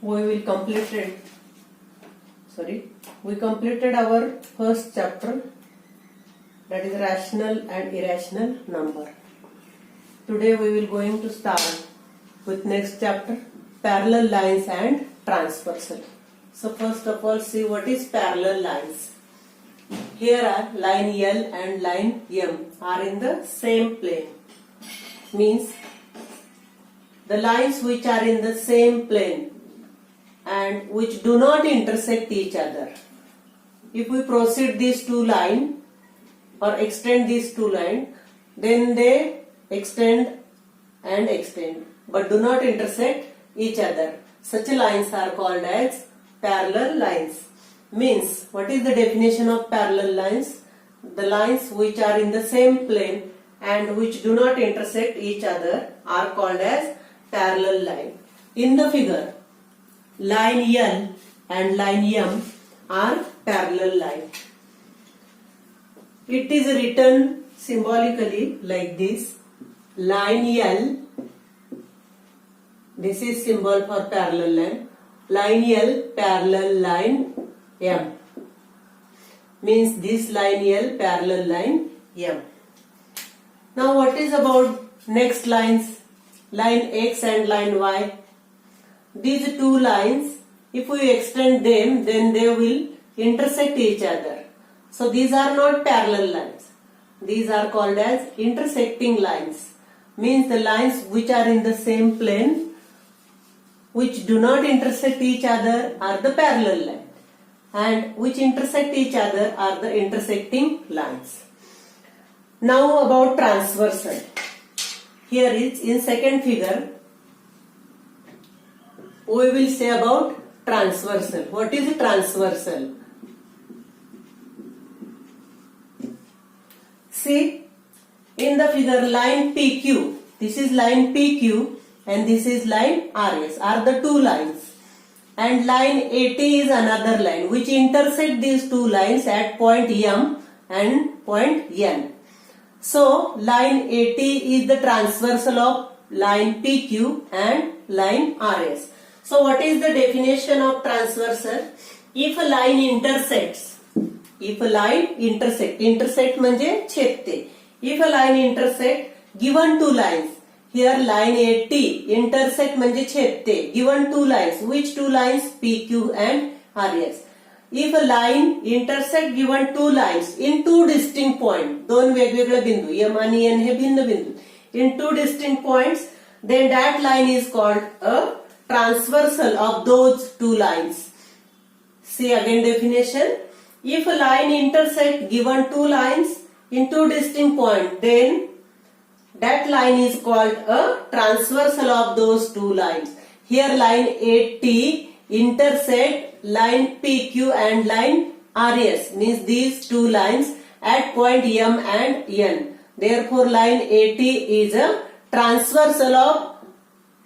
we completed our first chapter, that is rational and irrational number. Today we will going to start with next chapter, parallel lines and transversal. So first of all, see what is parallel lines. Here are line L and line M are in the same plane. Means the lines which are in the same plane and which do not intersect each other. If we proceed these two lines or extend these two lines, then they extend and extend but do not intersect each other. Such lines are called as parallel lines. Means, what is the definition of parallel lines? The lines which are in the same plane and which do not intersect each other are called as parallel line. In the figure, line L and line M are parallel line. It is written symbolically like this. Line L, this is symbol for parallel line. Line L parallel line M. Means this line L parallel line M. Now what is about next lines? Line X and line Y. These two lines, if we extend them, then they will intersect each other. So these are not parallel lines. These are called as intersecting lines. Means the lines which are in the same plane, which do not intersect each other, are the parallel line, and which intersect each other are the intersecting lines. Now about transversal. Here is in second figure, we will say about transversal. What is transversal? See, in the figure line PQ, this is line PQ and this is line RS are the two lines. And line AT is another line which intersect these two lines at point M and point N. So line AT is the transversal of line PQ and line RS. So what is the definition of transversal? If a line intersects, intersect म्हणजे छेदते. If a line intersect given two lines, here line AT intersect म्हणजे छेदते, given two lines. Which two lines? PQ and RS. If a line intersect given two lines in two distinct points, दोन वेगवेगळे बिंदू M आणि N हे भिन्न बिंदू, in two distinct points, then that line is called a transversal of those two lines. See again definition. If a line intersect given two lines in two distinct points, then that line is called a transversal of those two lines. Here line AT intersect line PQ and line RS, means these two lines at point M and N. Therefore line AT is a transversal of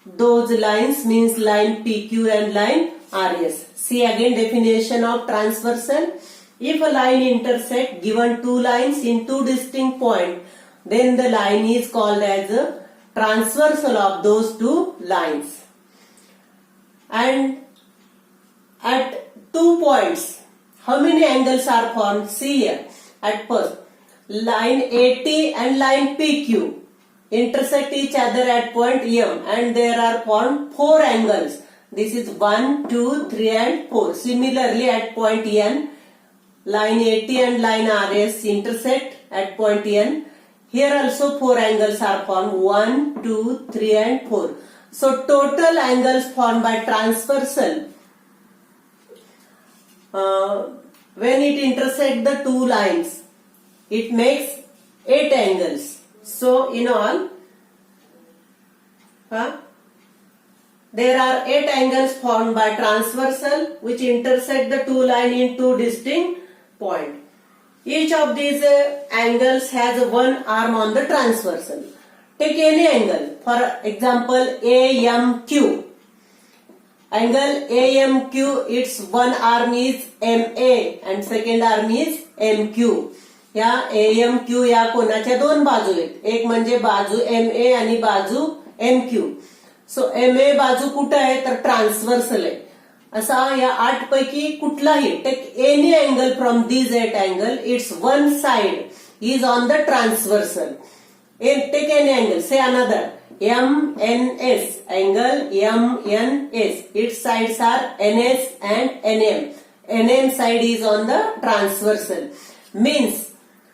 those lines, means line PQ and line RS. See again definition of transversal. If a line intersect given two lines in two distinct points, then the line is called as a transversal of those two lines. And at 2 points, how many angles are formed? See here. At first, line AT and line PQ intersect each other at point M and there are formed 4 angles. This is 1, 2, 3 and 4. Similarly at point N, line AT and line RS intersect at point N. Here also 4 angles are formed, 1, 2, 3 and 4. So total angles formed by transversal, when it intersects the two lines, it makes 8 angles. So in all, there are 8 angles formed by transversal which intersect the two lines in two distinct points. Each of these angles has one arm on the transversal. Take any angle. For example, AMQ. Angle AMQ, its one arm is MA and second arm is MQ. या AMQ या कोणाच्या दोन बाजू आहेत. एक म्हणजे बाजू MA आणि बाजू MQ. सो MA बाजू कुठं आहे तर ट्रान्सव्हर्सल आहे. असा या 8 पैकी कुठलाही take any angle from these 8 angle, it's one side is on the transversal. Take any angle, say another MNS angle MNS, its sides are NS and NM. NM side is on the transversal, means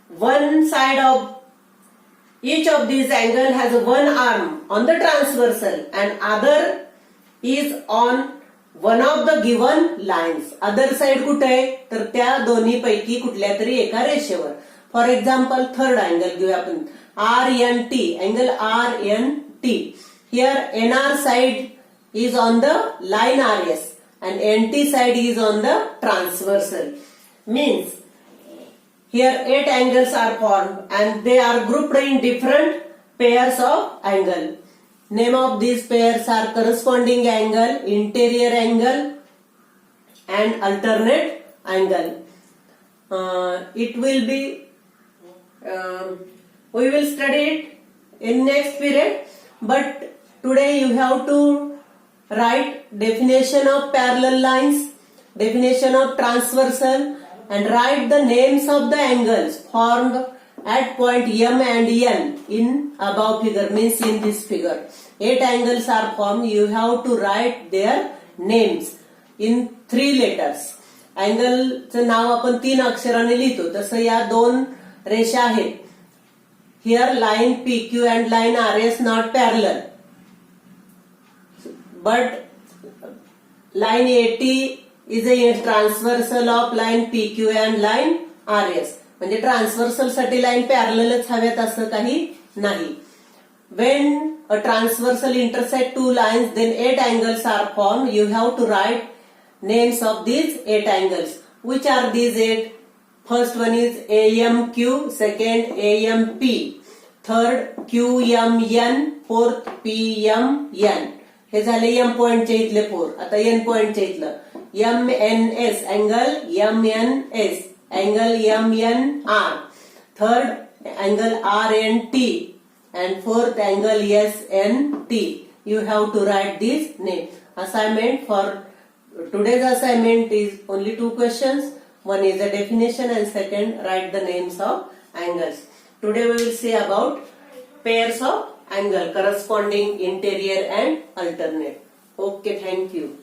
one side of each of these angle has one arm on the transversal and other is on one of the given lines. Other side कुठे आहे तर त्या दोन्ही पैकी कुठल्या तरी एका रेषेवर. फॉर एक्झाम्पल थर्ड अँगल घेऊया आपण, RNT, angle RNT. Here NR side is on the line RS and NT side is on the transversal. Means here 8 angles are formed and they are grouped in different pairs of angle. Name of these pairs are corresponding angle, interior angle and alternate angle. It will be we will study it in next period, but today you have to write definition of parallel lines, definition of transversal, and write the names of the angles formed at point M and N in above figure, means in this figure. 8 angles are formed, you have to write their names in 3 letters. अँगलचं नाव आपण 3 अक्षराने लिहितो, तसं या 2 रेषा आहेत. Here line PQ and line RS not parallel, but line AT is a transversal of line PQ and line RS. म्हणजे transversal साठी line पॅरललच हव्यात असं काही नाही. When a transversal intersect 2 lines, then 8 angles are formed. You have to write names of these 8 angles. Which are these 8? First one is AMQ, second AMP, third QMN, fourth PMN. हे झाले M पॉइंटचे इथले 4. आता N पॉइंटचे इथलं MNS angle, MNS angle MNR, third angle RNT and fourth angle SNT. You have to write these names. Assignment for today's assignment is only 2 questions. One is the definition and second write the names of angles. Today we will see about pairs of angle corresponding interior and alternate. Okay, thank you.